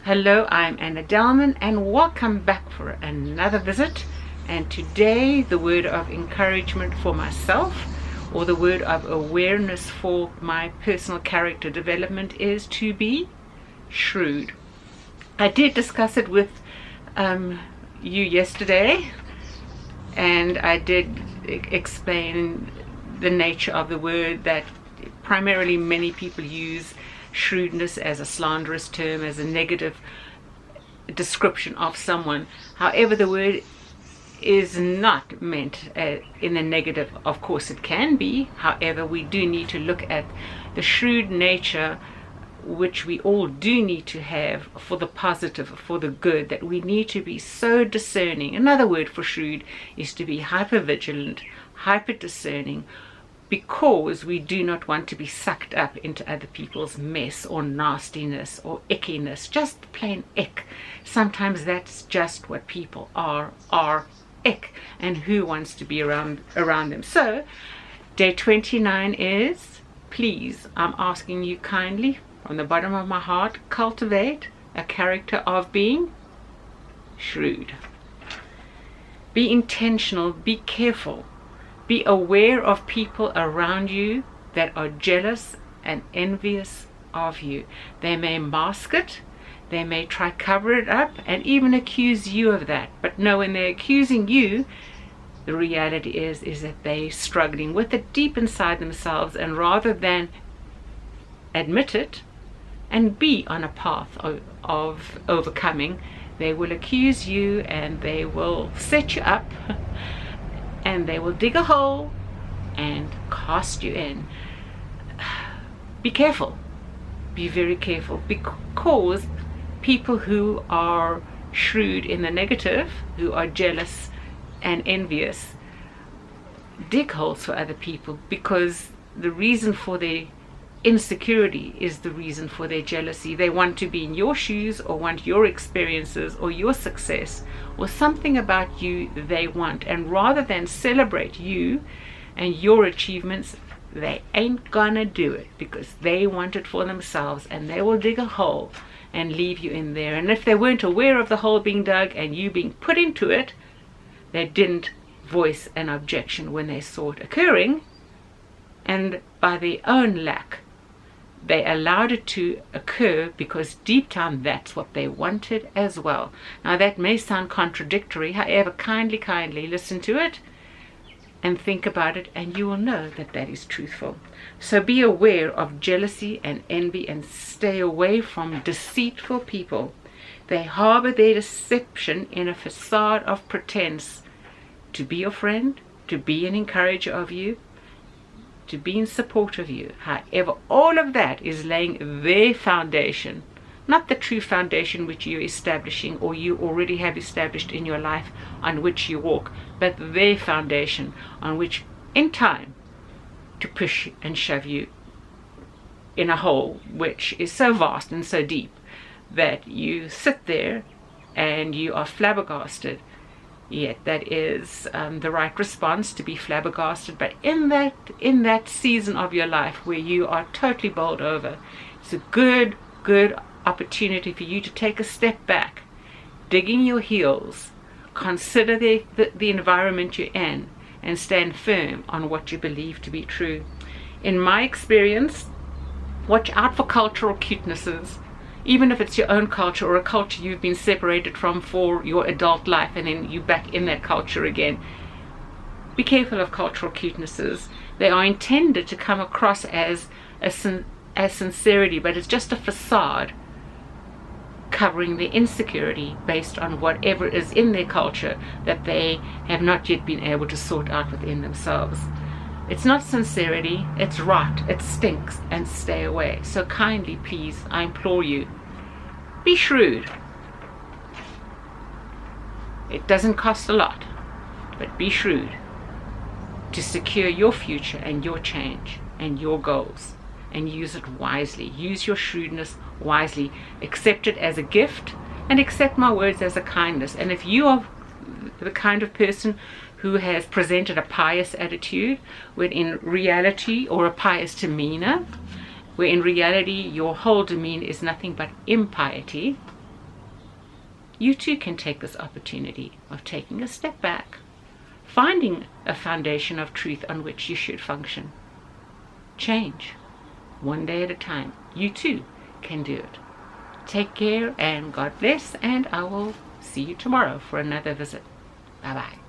Hello, I'm Anna Delman and welcome back for another visit. And today the word of encouragement for myself, or the word of awareness for my personal character development, is to be shrewd. I did discuss it with you yesterday, and I did explain the nature of the word, that primarily many people use shrewdness as a slanderous term, as a negative description of someone. However, the word is not meant in a negative. Of course it can be. However, we do need to look at the shrewd nature, which we all do need to have for the positive, for the good, that we need to be so discerning. Another word for shrewd is to be hyper vigilant, hyper discerning, because we do not want to be sucked up into other people's mess or nastiness or ickiness, just plain ick. Sometimes that's just what people are ick, and who wants to be around them? So day 29 is, please, I'm asking you kindly from the bottom of my heart, cultivate a character of being shrewd. Be intentional, be careful. Be aware of people around you that are jealous and envious of you. They may mask it, they may try to cover it up, and even accuse you of that. But no, when they're accusing you, the reality is that they're struggling with it deep inside themselves, and rather than admit it and be on a path of overcoming, they will accuse you and they will set you up and they will dig a hole and cast you in. Be careful. Be very careful, because people who are shrewd in the negative, who are jealous and envious, dig holes for other people, because the reason for their insecurity is the reason for their jealousy. They want to be in your shoes, or want your experiences or your success, or something about you they want, and rather than celebrate you and your achievements, they ain't gonna do it, because they want it for themselves, and they will dig a hole and leave you in there. And if they weren't aware of the hole being dug and you being put into it, they didn't voice an objection when they saw it occurring, and by their own lack they allowed it to occur, because deep down that's what they wanted as well. Now that may sound contradictory, however, kindly listen to it and think about it, and you will know that that is truthful. So be aware of jealousy and envy, and stay away from deceitful people. They harbor their deception in a facade of pretense to be your friend, to be an encourager of you, to be in support of you. However, all of that is laying their foundation, not the true foundation which you're establishing, or you already have established in your life on which you walk, but their foundation on which in time to push and shove you in a hole which is so vast and so deep that you sit there and you are flabbergasted. Yet that is the right response, to be flabbergasted. But in that season of your life where you are totally bowled over, it's a good opportunity for you to take a step back, digging your heels, consider the environment you're in, and stand firm on what you believe to be true. In my experience, watch out for cultural cutenesses. Even if it's your own culture, or a culture you've been separated from for your adult life, and then you're back in that culture again. Be careful of cultural cutenesses. They are intended to come across as sincerity, but it's just a facade covering their insecurity based on whatever is in their culture that they have not yet been able to sort out within themselves. It's not sincerity, it's rot, it stinks, and stay away. So kindly, please, I implore you, be shrewd. It doesn't cost a lot, but be shrewd to secure your future and your change and your goals, and use it wisely. Use your shrewdness wisely. Accept it as a gift, and accept my words as a kindness. And if you are the kind of person who has presented a pious attitude, when in reality, or a pious demeanor, where in reality your whole demeanor is nothing but impiety, you too can take this opportunity of taking a step back, finding a foundation of truth on which you should function. Change, one day at a time. You too can do it. Take care and God bless, and I will see you tomorrow for another visit. Bye-bye.